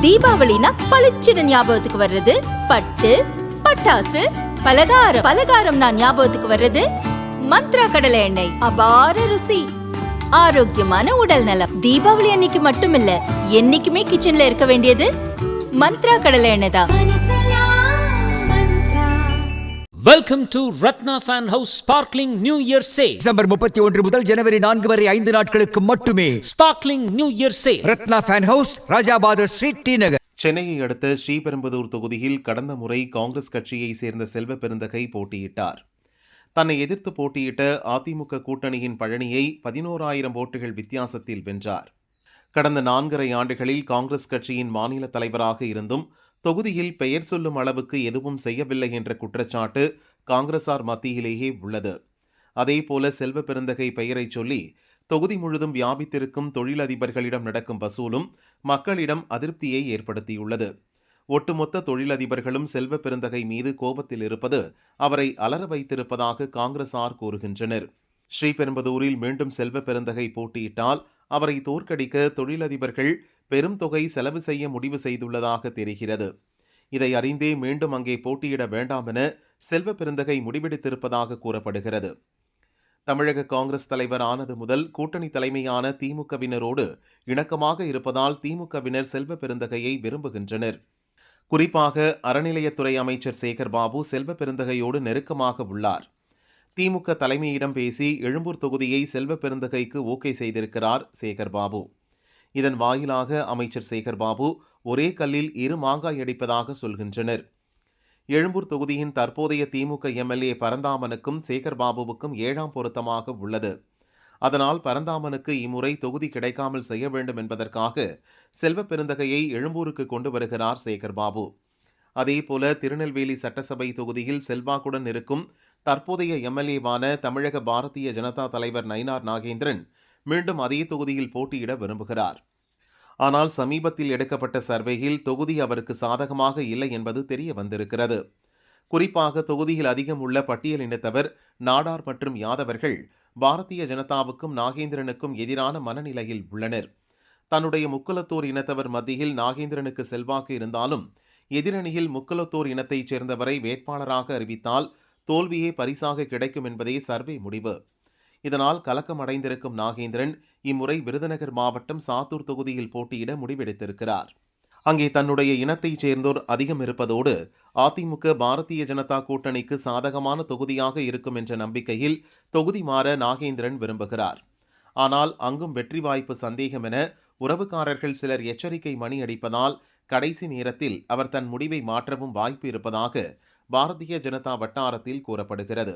தீபாவளினா பளிச்சுன்னு ஞாபகத்துக்கு வர்றது பட்டு, பட்டாசு, பலகாரம். பலகாரம்னா ஞாபகத்துக்கு வர்றது மந்த்ரா கடலை எண்ணெய். அபார ருசி, ஆரோக்கியமான உடல் நலம். தீபாவளி அன்னைக்கு மட்டும் இல்ல, என்னைக்குமே கிச்சன்ல இருக்க வேண்டியது மந்த்ரா கடலை எண்ணெய் தான். Welcome to Ratna Fan House Sparkling New Year Sale. December 31 முதல் ஜனவரி 4 வரை 5 நாட்களுக்கு மட்டுமே. Sparkling New Year Sale. Ratna fan house, Rajabadhar street, T Nagar. சென்னையை அடுத்த ஸ்ரீபெரும்புதூர் தொகுதியில் கடந்த முறை காங்கிரஸ் கட்சியை சேர்ந்த செல்வ பெருந்தகை போட்டியிட்டார். தன்னை எதிர்த்து போட்டியிட்ட அதிமுக கூட்டணியின் பழனியை 11,000 ஓட்டுகள் வித்தியாசத்தில் வென்றார். கடந்த 4.5 ஆண்டுகளில் காங்கிரஸ் கட்சியின் மாநில தலைவராக இருந்தும் தொகுதியில் பெயர் சொல்லும் அளவுக்கு எதுவும் செய்யவில்லை என்ற குற்றச்சாட்டு காங்கிரசார் மத்தியிலேயே உள்ளது. அதேபோல செல்வ பெருந்தகை பெயரை சொல்லி தொகுதி முழுதும் வியாபித்திருக்கும் தொழிலதிபர்களிடம் நடக்கும் வசூலும் மக்களிடம் அதிருப்தியை ஏற்படுத்தியுள்ளது. ஒட்டுமொத்த தொழிலதிபர்களும் செல்வ பெருந்தகை மீது கோபத்தில் இருப்பது அவரை அலற வைத்திருப்பதாக காங்கிரசார் கூறுகின்றனர். ஸ்ரீபெரும்புதூரில் மீண்டும் செல்வ பெருந்தகை போட்டியிட்டால் அவரை தோற்கடிக்க தொழிலதிபர்கள் பெரும் தொகை செலவு செய்ய முடிவு செய்துள்ளதாக தெரிகிறது. இதை அறிந்தே மீண்டும் அங்கே போட்டியிட வேண்டாம் என செல்வ பெருந்தகை முடிவெடுத்திருப்பதாக கூறப்படுகிறது. தமிழக காங்கிரஸ் தலைவர் ஆனது முதல் கூட்டணி தலைமையான திமுகவினரோடு இணக்கமாக இருப்பதால் திமுகவினர் செல்வ பெருந்தகையை விரும்புகின்றனர். குறிப்பாக அறநிலையத்துறை அமைச்சர் சேகர்பாபு செல்வ பெருந்தகையோடு நெருக்கமாக உள்ளார். திமுக தலைமையிடம் பேசி எழும்பூர் தொகுதியை செல்வ பெருந்தகைக்கு ஓகே செய்திருக்கிறார் சேகர்பாபு. இதன் வாயிலாக அமைச்சர் சேகர்பாபு ஒரே கல்லில் 2 மாங்காய் அடிப்பதாக சொல்கின்றனர். எழும்பூர் தொகுதியின் தற்போதைய திமுக எம்எல்ஏ பரந்தாமனுக்கும் சேகர்பாபுவுக்கும் 7ஆம் பொருத்தமாக உள்ளது. அதனால் பரந்தாமனுக்கு இம்முறை தொகுதி கிடைக்காமல் செய்ய வேண்டும் என்பதற்காக செல்வ பெருந்தகையை எழும்பூருக்கு கொண்டு வருகிறார் சேகர்பாபு. அதேபோல திருநெல்வேலி சட்டசபை தொகுதியில் செல்வாக்குடன் இருக்கும் தற்போதைய எம்எல்ஏவான தமிழக பாரதிய ஜனதா தலைவர் நயினார் நாகேந்திரன் மீண்டும் அதே தொகுதியில் போட்டியிட விரும்புகிறார். ஆனால் சமீபத்தில் எடுக்கப்பட்ட சர்வேயில் தொகுதி அவருக்கு சாதகமாக இல்லை என்பது தெரிய வந்திருக்கிறது. குறிப்பாக தொகுதியில் அதிகம் உள்ள பட்டியல் இனத்தவர், நாடார் மற்றும் யாதவர்கள் பாரதிய ஜனதாவுக்கும் நாகேந்திரனுக்கும் எதிரான மனநிலையில் உள்ளனர். தன்னுடைய முக்குலத்தோர் இனத்தவர் மத்தியில் நாகேந்திரனுக்கு செல்வாக்கு இருந்தாலும் எதிரணியில் முக்குலத்தோர் இனத்தைச் சேர்ந்தவரை வேட்பாளராக அறிவித்தால் தோல்வியே பரிசாக கிடைக்கும் என்பதே சர்வே முடிவு. இதனால் கலக்கம் அடைந்திருக்கும் நாகேந்திரன் இம்முறை விருதுநகர் மாவட்டம் சாத்தூர் தொகுதியில் போட்டியிட முடிவெடுத்திருக்கிறார். அங்கே தன்னுடைய இனத்தைச் சேர்ந்தோர் அதிகம் இருப்பதோடு அதிமுக பாரதிய ஜனதா கூட்டணிக்கு சாதகமான தொகுதியாக இருக்கும் என்ற நம்பிக்கையில் தொகுதி மாற நாகேந்திரன் விரும்புகிறார். ஆனால் அங்கும் வெற்றி வாய்ப்பு சந்தேகம் என உறவுக்காரர்கள் சிலர் எச்சரிக்கை மணி அடிப்பதால் கடைசி நேரத்தில் அவர் தன் முடிவை மாற்றவும் வாய்ப்பு இருப்பதாக பாரதிய ஜனதா வட்டாரத்தில் கூறப்படுகிறது.